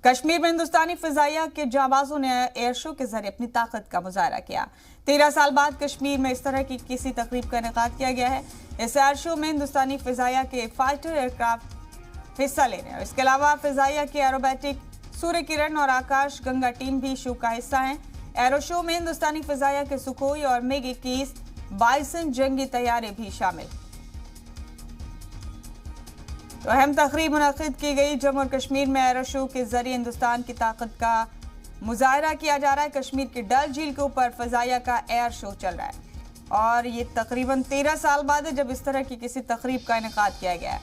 कश्मीर में हिंदुस्तानी फिजाइया के जाबाजों ने एयर शो के जरिए अपनी ताकत का मुजाहरा किया। 13 साल बाद कश्मीर में इस तरह की किसी तकरीब का इनेकाद किया गया है। इस एयर शो में हिंदुस्तानी फिजाइया के फाइटर एयरक्राफ्ट हिस्सा ले रहे हैं। इसके अलावा फिजाइया की एरोबैटिक, सूर्य किरण और आकाश गंगा टीम भी शो का हिस्सा है। एरो शो में हिंदुस्तानी फिजाइया के सुखोई और MiG-21 बाइसन जंगी तैयारे भी शामिल। तो अहम तकरीब मुनक़िद की गई। जम्मू और कश्मीर में एरो शो के जरिए हिंदुस्तान की ताकत का मुजाहरा किया जा रहा है। कश्मीर की डल झील के ऊपर फिजाइया का एयर शो चल रहा है और ये तकरीबन 13 साल बाद है जब इस तरह की किसी तकरीब का इनेकाद किया गया है।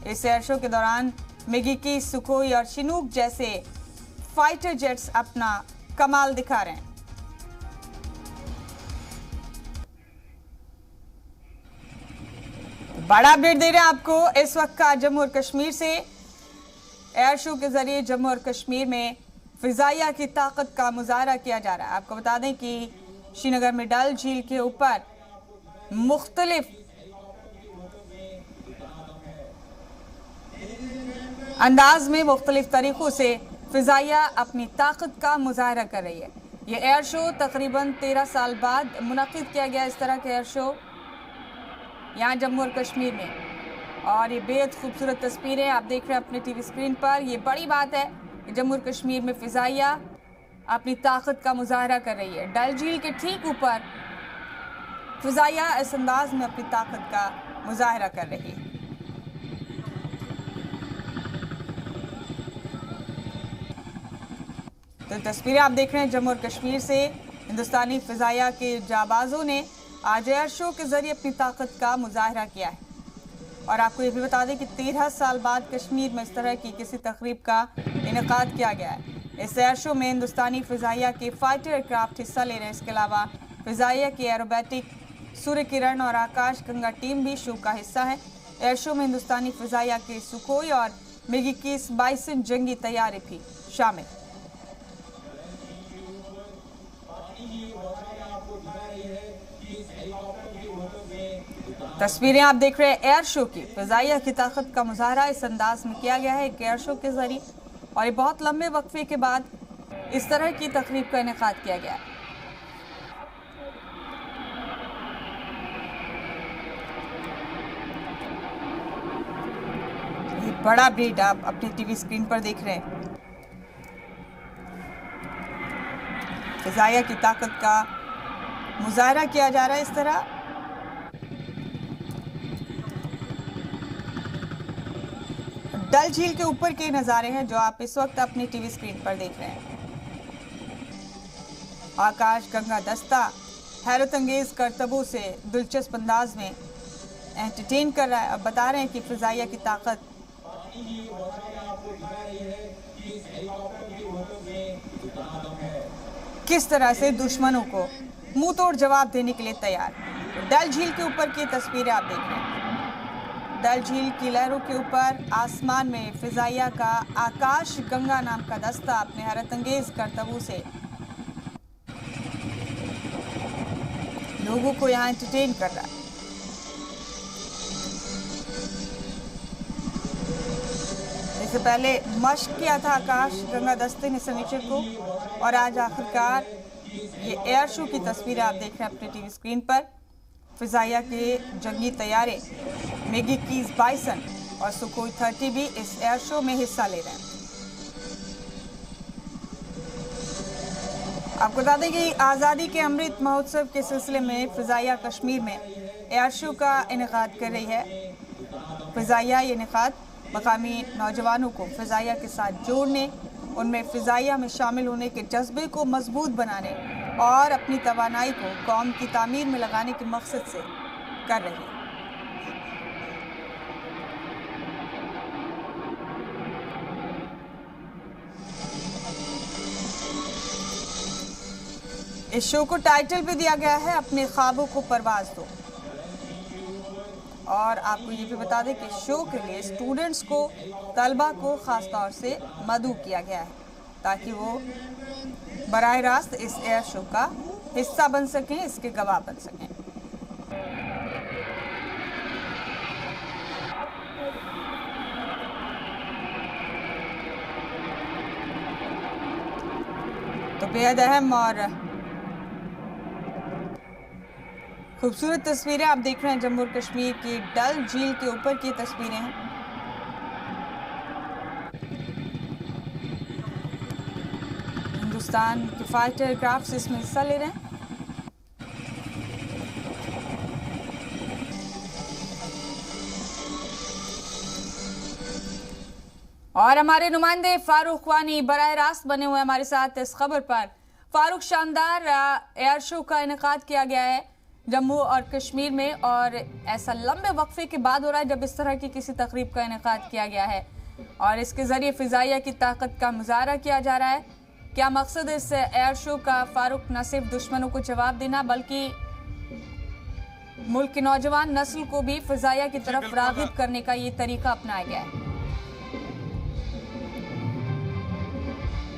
इस एयर शो के दौरान MiG-21, सुखोई और चिनूक जैसे फाइटर जेट्स अपना कमाल दिखा रहे हैं। बड़ा अपडेट दे रहे हैं आपको इस वक्त का जम्मू और कश्मीर से। एयर शो के जरिए जम्मू और कश्मीर में फिजाइया की ताकत का मुजाहरा किया जा रहा है। आपको बता दें कि श्रीनगर में डल झील के ऊपर मुख्तलिफ अंदाज में मुख्तलिफ तरीकों से फिजाइया अपनी ताकत का मुजाहरा कर रही है। ये एयर शो तकरीबन 13 साल बाद मुनक़िद किया गया। इस तरह के एयर शो यहाँ जम्मू और कश्मीर में, और ये बेहद खूबसूरत तस्वीरें आप देख रहे हैं अपने टीवी स्क्रीन पर। ये बड़ी बात है कि जम्मू और कश्मीर में फिजाइया अपनी ताकत का मुजाहरा कर रही है। डल झील के ठीक ऊपर फिजाइया इस अंदाज में अपनी ताकत का मुजाहरा कर रही है। तो तस्वीरें आप देख रहे हैं जम्मू और कश्मीर से। हिंदुस्तानी फिजाइया के जाबाजों ने आज एयर शो के जरिए अपनी ताकत का मुजाहरा किया है। और आपको ये भी बता दें कि 13 साल बाद कश्मीर में इस तरह की किसी तकरीब का इनेकाद किया गया है। इस एयर शो में हिंदुस्तानी फिजाइया के फाइटर एयरक्राफ्ट हिस्सा ले रहे हैं। इसके अलावा फिजाइया की एरोबैटिक, सूर्य किरण और आकाश गंगा टीम भी शो का हिस्सा है। एयर शो में हिंदुस्तानी फिजाइया के सुखोई और MiG-21 बाइसन जंगी तैयारे भी शामिल। तस्वीरें आप देख रहे हैं एयर शो की। फिजाइया की ताकत का मुजाहरा इस अंदाज में किया गया है एक एयर शो के जरिए, और ये बहुत लंबे वक्फे के बाद इस तरह की तकरीब का इनेकाद किया गया है। ये बड़ा अपडेट आप अपने टीवी स्क्रीन पर देख रहे हैं। फिजाइया की ताकत का मुजाहरा किया जा रहा है इस तरह। डल झील के ऊपर के नज़ारे हैं जो आप इस वक्त अपनी टीवी स्क्रीन पर देख रहे हैं। आकाश गंगा दस्ता हैरत अंगेज करतबों से दिलचस्प अंदाज में एंटरटेन कर रहा है। अब बता रहे हैं कि फिजाइया की ताकत किस तरह से दुश्मनों को मुंह तोड़ जवाब देने के लिए तैयार। डल झील के ऊपर की तस्वीरें आप देख रहे हैं। डल झील की लहरों के ऊपर आसमान में फिजाइया का आकाश गंगा नाम का दस्ता अपने हैरत अंगेज करतबों से लोगों को यहाँ एंटरटेन कर रहा है। इससे पहले मश्क किया था आकाश गंगा दस्ते ने सनीचर को, और आज आखिरकार ये एयर शो की तस्वीरें आप देख रहे हैं अपने टीवी स्क्रीन पर। फिजाइया के जंगी तैयारे MiG-21 बाइसन और सुखोई 30 भी इस एयर शो में हिस्सा ले रहे हैं। आपको बता दें कि आज़ादी के अमृत महोत्सव के सिलसिले में फिजाइया कश्मीर में एयर शो का इनेकाद कर रही है। फिजाइया ये इनेकाद मकामी नौजवानों को फिजाइया के साथ जोड़ने, उनमें फिजाइया में शामिल होने के जज्बे को मजबूत बनाने और अपनी तवानाई को कौम की तामीर में लगाने के मकसद से कर रही है। इस शो को टाइटल भी दिया गया है अपने ख्वाबों को परवाज दो। और आपको ये भी बता दें कि शो के लिए स्टूडेंट्स को, तलबा को ख़ास तौर से मदऊ किया गया है ताकि वो बराह रास्त इस एयर शो का हिस्सा बन सकें, इसके गवाह बन सकें। तो बेहद अहम और खूबसूरत तस्वीरें आप देख रहे हैं। जम्मू और कश्मीर की डल झील के ऊपर की तस्वीरें हैं। हिंदुस्तान के फाइटर एयरक्राफ्ट इसमें हिस्सा ले रहे हैं। और हमारे नुमाइंदे फारूक वानी बराह रास्त बने हुए हमारे साथ इस खबर पर। फारूक, शानदार एयर शो का इनेकाद किया गया है जम्मू और कश्मीर में, और ऐसा लंबे वक्फे के बाद हो रहा है जब इस तरह की किसी तकरीब का इनेकाद किया गया है और इसके जरिए फिजाइया की ताकत का मुजाहरा किया जा रहा है। क्या मकसद इस एयर शो का फारूक? न सिर्फ दुश्मनों को जवाब देना बल्कि मुल्क की नौजवान नस्ल को भी फिजाइया की तरफ रागिब करने का ये तरीका अपनाया गया है।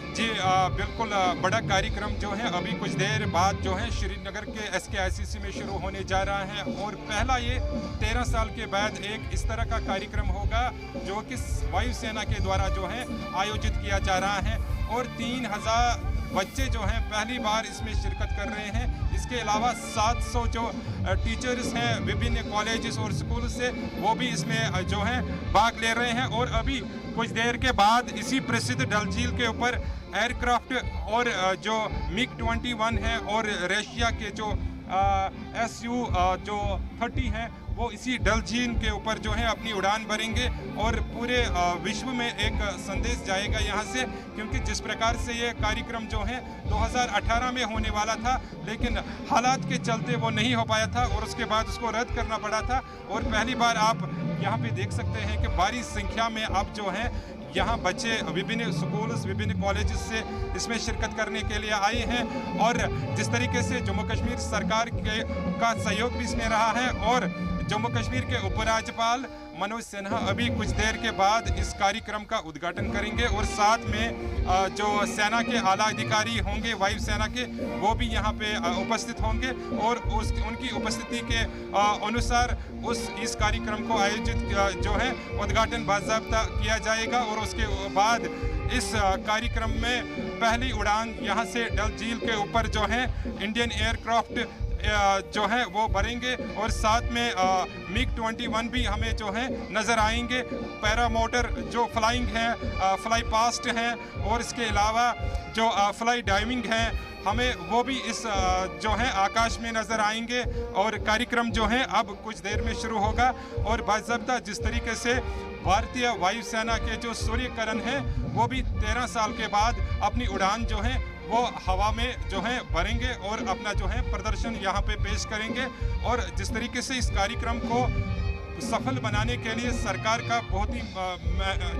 जी बिल्कुल, बड़ा कार्यक्रम जो है अभी कुछ देर बाद जो है श्रीनगर के SKICC में शुरू होने जा रहा है और पहला ये 13 साल के बाद एक इस तरह का कार्यक्रम होगा जो कि वायुसेना के द्वारा जो है आयोजित किया जा रहा है और 3000 बच्चे जो हैं पहली बार इसमें शिरकत कर रहे हैं। इसके अलावा 700 जो टीचर्स हैं विभिन्न कॉलेजेस और स्कूल से वो भी इसमें जो है भाग ले रहे हैं और अभी कुछ देर के बाद इसी प्रसिद्ध डल झील के ऊपर एयरक्राफ्ट और जो MiG-21 है और रशिया के जो Su-30 हैं वो इसी डल झील के ऊपर जो है अपनी उड़ान भरेंगे और पूरे विश्व में एक संदेश जाएगा यहाँ से, क्योंकि जिस प्रकार से ये कार्यक्रम जो है 2018 में होने वाला था लेकिन हालात के चलते वो नहीं हो पाया था और उसके बाद उसको रद्द करना पड़ा था। और पहली बार आप यहाँ पे देख सकते हैं कि भारी संख्या में अब जो है यहाँ बच्चे विभिन्न स्कूल्स विभिन्न कॉलेजेस से इसमें शिरकत करने के लिए आए हैं और जिस तरीके से जम्मू कश्मीर सरकार का सहयोग भी इसमें रहा है और जम्मू कश्मीर के उपराज्यपाल मनोज सिन्हा अभी कुछ देर के बाद इस कार्यक्रम का उद्घाटन करेंगे और साथ में जो सेना के आला अधिकारी होंगे वायुसेना के वो भी यहाँ पे उपस्थित होंगे और उनकी उपस्थिति के अनुसार इस कार्यक्रम को आयोजित जो है उद्घाटन बाज़ाब्ता किया जाएगा और उसके बाद इस कार्यक्रम में पहली उड़ान यहाँ से डल झील के ऊपर जो है इंडियन एयरक्राफ्ट जो है वो भरेंगे और साथ में MiG-21 भी हमें जो है नज़र आएंगे। पैरामोटर जो फ्लाइंग हैं फ्लाई पास्ट हैं और इसके अलावा जो फ्लाई डाइविंग हैं हमें वो भी इस जो है आकाश में नज़र आएंगे और कार्यक्रम जो है अब कुछ देर में शुरू होगा। और बाज़ाब्ता जिस तरीके से भारतीय वायुसेना के जो सूर्यकिरण हैं वो भी 13 साल के बाद अपनी उड़ान जो है वो हवा में जो है भरेंगे और अपना जो है प्रदर्शन यहाँ पे पेश करेंगे। और जिस तरीके से इस कार्यक्रम को सफल बनाने के लिए सरकार का बहुत ही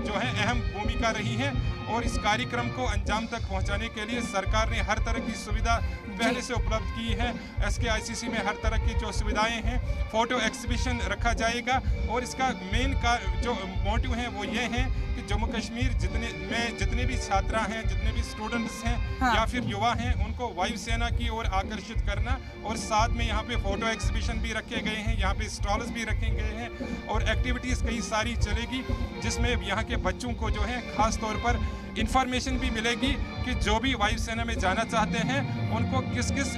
जो है अहम भूमिका रही है और इस कार्यक्रम को अंजाम तक पहुंचाने के लिए सरकार ने हर तरह की सुविधा पहले से उपलब्ध की है। SKICC में हर तरह की जो सुविधाएं हैं, फोटो एग्जीबिशन रखा जाएगा और इसका मेन का जो मोटिव है वो ये है कि जम्मू कश्मीर जितने भी छात्रा हैं जितने भी स्टूडेंट्स हैं या फिर युवा हैं उनको वायुसेना की ओर आकर्षित करना और साथ में यहाँ पे फोटो एग्जीबिशन भी रखे गए हैं, यहाँ पे स्टॉल्स भी रखे गए हैं और एक्टिविटीज़ कई सारी चलेगी जिसमें यहाँ के बच्चों को जो है ख़ास तौर पर इंफॉर्मेशन भी मिलेगी कि जो भी वायुसेना में जाना चाहते हैं उनको किस किस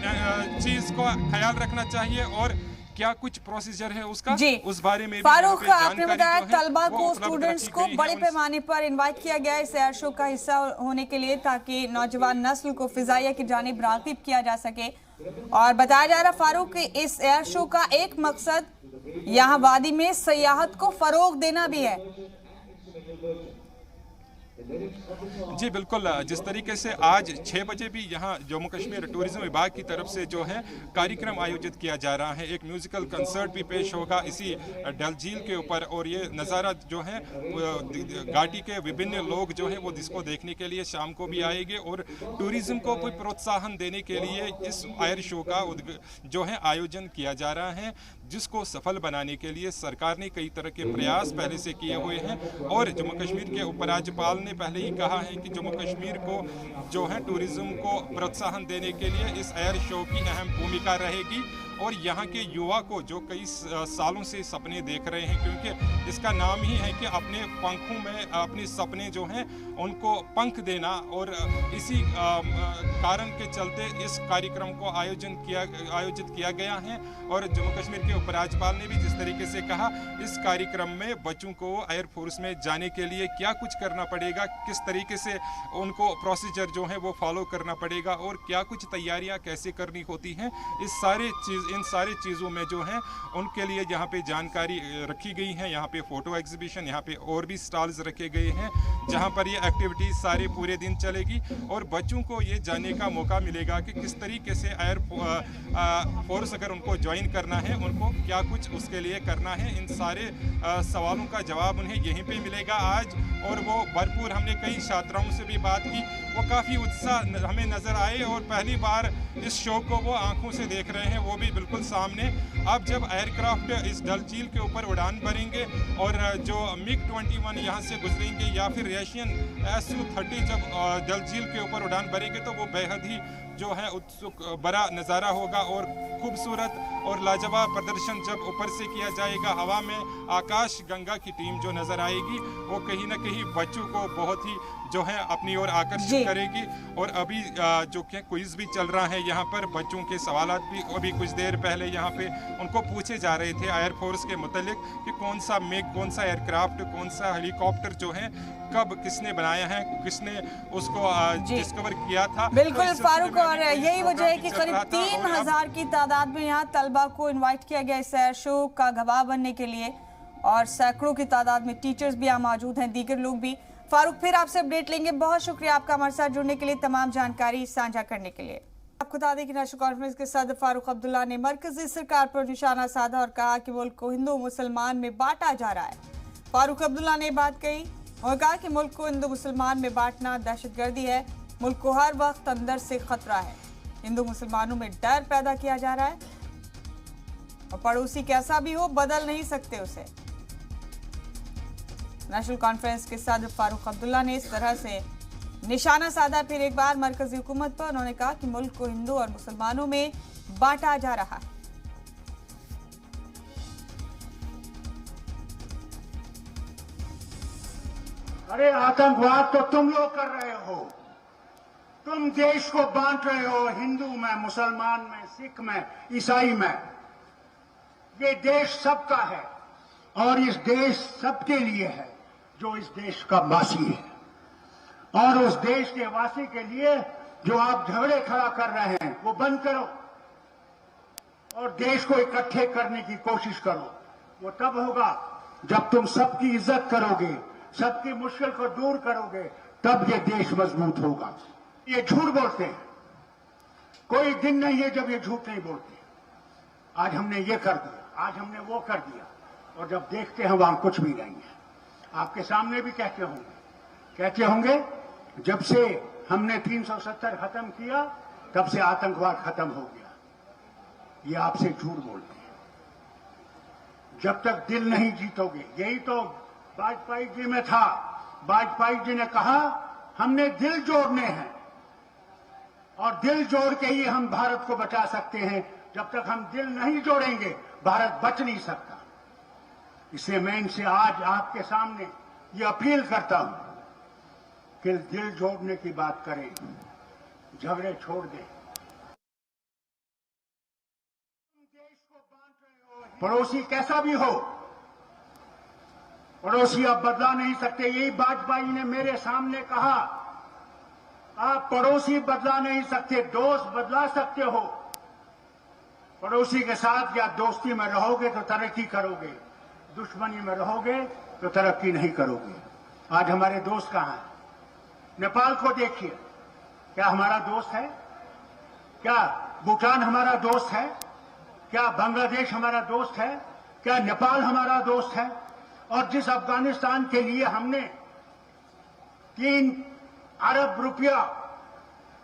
चीज़ को ख्याल रखना चाहिए और क्या कुछ प्रोसीजर है उसका उस बारे में। फारूक, आपने बताया तलबा को स्टूडेंट्स को बड़े पैमाने पर इनवाइट किया गया है इस एयर शो का हिस्सा होने के लिए ताकि नौजवान नस्ल को फिजाइया की जानिब राग़िब किया जा सके। और बताया जा रहा फारूक कि इस एयर शो का एक मकसद यहाँ वादी में सियाहत को फरोग देना भी है। जी बिल्कुल, जिस तरीके से आज 6 बजे भी यहाँ जम्मू कश्मीर टूरिज्म विभाग की तरफ से जो है कार्यक्रम आयोजित किया जा रहा है, एक म्यूजिकल कंसर्ट भी पेश होगा इसी डल झील के ऊपर और ये नज़ारा जो है घाटी के विभिन्न लोग जो हैं वो इसको देखने के लिए शाम को भी आएंगे और टूरिज्म को भी प्रोत्साहन देने के लिए इस एयर शो का जो है आयोजन किया जा रहा है, जिसको सफल बनाने के लिए सरकार ने कई तरह के प्रयास पहले से किए हुए हैं। और जम्मू कश्मीर के उपराज्यपाल ने पहले ही कहा है कि जम्मू कश्मीर को जो है टूरिज्म को प्रोत्साहन देने के लिए इस एयर शो की अहम भूमिका रहेगी और यहाँ के युवा को जो कई सालों से सपने देख रहे हैं, क्योंकि इसका नाम ही है कि अपने पंखों में अपने सपने जो हैं उनको पंख देना, और इसी कारण के चलते इस कार्यक्रम को आयोजित किया गया है। और जम्मू कश्मीर के उपराज्यपाल ने भी जिस तरीके से कहा, इस कार्यक्रम में बच्चों को एयरफोर्स में जाने के लिए क्या कुछ करना पड़ेगा, किस तरीके से उनको प्रोसीजर जो है वो फॉलो करना पड़ेगा, और क्या कुछ तैयारियां कैसे करनी होती हैं, इन सारी चीज़ों में जो है उनके लिए यहाँ पे जानकारी रखी गई है। यहाँ पे फ़ोटो एग्जीबिशन, यहाँ पे और भी स्टॉल्स रखे गए हैं जहाँ पर ये एक्टिविटीज़ सारे पूरे दिन चलेगी, और बच्चों को ये जानने का मौका मिलेगा कि किस तरीके से फोर्स अगर उनको ज्वाइन करना है, उनको क्या कुछ उसके लिए करना है। इन सारे सवालों का जवाब उन्हें यहीं पे मिलेगा आज। और वो भरपूर, हमने कई छात्राओं से भी बात की, वो काफ़ी उत्साह हमें नज़र आए और पहली बार इस शो को वो आंखों से देख रहे हैं, वो भी बिल्कुल सामने। अब जब एयरक्राफ्ट इस डल झील के ऊपर उड़ान भरेंगे और जो MiG-21 यहाँ से गुजरेंगे, या फिर रशियन Su-30 जब डल झील के ऊपर उड़ान भरेंगे, तो वो बेहद ही जो है उत्सुक बड़ा नज़ारा होगा और खूबसूरत और लाजवाब प्रदर्शन जब ऊपर से किया जाएगा। हवा में आकाश गंगा की टीम जो नज़र आएगी, वो कहीं ना कहीं बच्चों को बहुत ही जो है अपनी ओर आकर्षित करेगी। और अभी जो कि क्विज भी चल रहा है यहाँ पर, बच्चों के सवालात भी अभी कुछ देर पहले यहाँ पे उनको पूछे जा रहे थे एयरफोर्स के मुतालिक कि कौन सा MiG, कौन सा एयरक्राफ्ट, कौन सा हेलीकॉप्टर जो है कब किसने बनाया है, किसने उसको डिस्कवर किया था। बिल्कुल फारूक, और यही वजह है कि करीब 3000 की तादाद में यहाँ तलबा को इन्वाइट किया गया इस एयर शो का गवाह बनने के लिए, और सैकड़ों की तादाद में टीचर्स भी यहाँ मौजूद हैं, दीगर लोग भी। फारूक, फिर आपसे अपडेट लेंगे। बहुत शुक्रिया आपका हमारे साथ जुड़ने के लिए, तमाम जानकारी साझा करने के लिए। आपको बता दें कि नेशनल कॉन्फ्रेंस के सदर फारूक अब्दुल्ला ने मरकजी सरकार पर निशाना साधा और कहा कि मुल्क को हिंदू मुसलमान में बांटा जा रहा है। फारूक अब्दुल्ला ने बात कही और कहा कि मुल्क को हिंदू मुसलमान में बांटना दहशतगर्दी है, मुल्क को हर वक्त अंदर से खतरा है, हिंदू मुसलमानों में डर पैदा किया जा रहा है और पड़ोसी कैसा भी हो बदल नहीं सकते उसे। नेशनल कॉन्फ्रेंस के सदर फारूक अब्दुल्ला ने इस तरह से निशाना साधा फिर एक बार मरकजी हुकूमत पर। उन्होंने कहा कि मुल्क को हिंदू और मुसलमानों में बांटा जा रहा है। अरे आतंकवाद तो तुम लोग कर रहे हो, तुम देश को बांट रहे हो हिंदू में, मुसलमान में, सिख में, ईसाई में। ये देश सबका है और इस देश सबके लिए है जो इस देश का वासी है, और उस देश के वासी के लिए जो आप झगड़े खड़ा कर रहे हैं वो बंद करो और देश को इकट्ठे करने की कोशिश करो। वो तब होगा जब तुम सबकी इज्जत करोगे, सबकी मुश्किल को दूर करोगे, तब ये देश मजबूत होगा। ये झूठ बोलते हैं, कोई दिन नहीं है जब ये झूठ नहीं बोलते। आज हमने ये कर दिया, आज हमने वो कर दिया, और जब देखते हैं वहां कुछ भी नहीं है। आपके सामने भी कहते होंगे जब से हमने 370 खत्म किया तब से आतंकवाद खत्म हो गया। ये आपसे झूठ बोलते हैं। जब तक दिल नहीं जीतोगे, यही तो वाजपेयी जी में था। वाजपेयी जी ने कहा हमने दिल जोड़ने हैं और दिल जोड़ के ही हम भारत को बचा सकते हैं। जब तक हम दिल नहीं जोड़ेंगे भारत बच नहीं सकता। इसलिए मैं इनसे आज आपके सामने ये अपील करता हूं कि दिल जोड़ने की बात करें, झगड़े छोड़ दें। देश को बांट रहे हो, पड़ोसी कैसा भी हो, पड़ोसी आप बदला नहीं सकते। यही वाजपेयी ने मेरे सामने कहा, आप पड़ोसी बदला नहीं सकते, दोस्त बदला सकते हो। पड़ोसी के साथ या दोस्ती में रहोगे तो तरक्की करोगे, दुश्मनी में रहोगे तो तरक्की नहीं करोगे। आज हमारे दोस्त कहां हैं? नेपाल को देखिए, क्या हमारा दोस्त है? क्या भूटान हमारा दोस्त है? क्या बांग्लादेश हमारा दोस्त है? क्या नेपाल हमारा दोस्त है? और जिस अफगानिस्तान के लिए हमने 3 अरब रुपया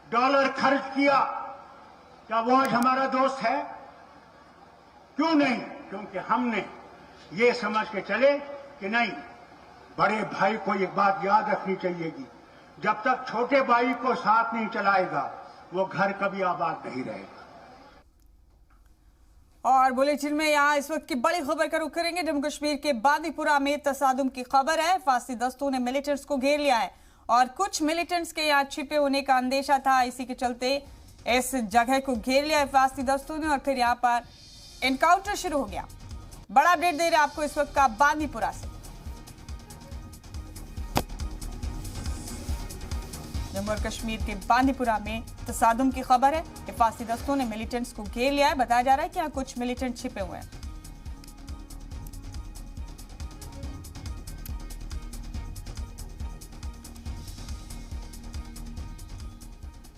डॉलर खर्च किया, क्या वो आज हमारा दोस्त है? क्यों नहीं? क्योंकि हमने ये समझ के चले कि नहीं, बड़े भाई को एक बात याद रखनी चाहिएगी, जब तक छोटे भाई को साथ नहीं चलाएगा वो घर कभी आबाद नहीं रहेगा। और बुलेटिन में यहाँ इस वक्त की बड़ी खबर का रुख करेंगे। जम्मू कश्मीर के बांदीपुरा में तसादुम की खबर है। फांसी दस्तों ने मिलिटेंट्स को घेर लिया है और कुछ मिलिटेंट्स के यहाँ छिपे होने का अंदेशा था। इसी के चलते इस जगह को घेर लिया है फांसी दस्तों ने और फिर यहाँ पर एनकाउंटर शुरू हो गया। बड़ा अपडेट दे रहे हैं आपको इस वक्त का बांदीपुरा से। जम्मू और कश्मीर के बांदीपुरा में तसादुम की खबर है। फांसी दस्तों ने मिलिटेंट्स को घेर लिया है। बताया जा रहा है कि यहाँ कुछ मिलिटेंट छिपे हुए हैं।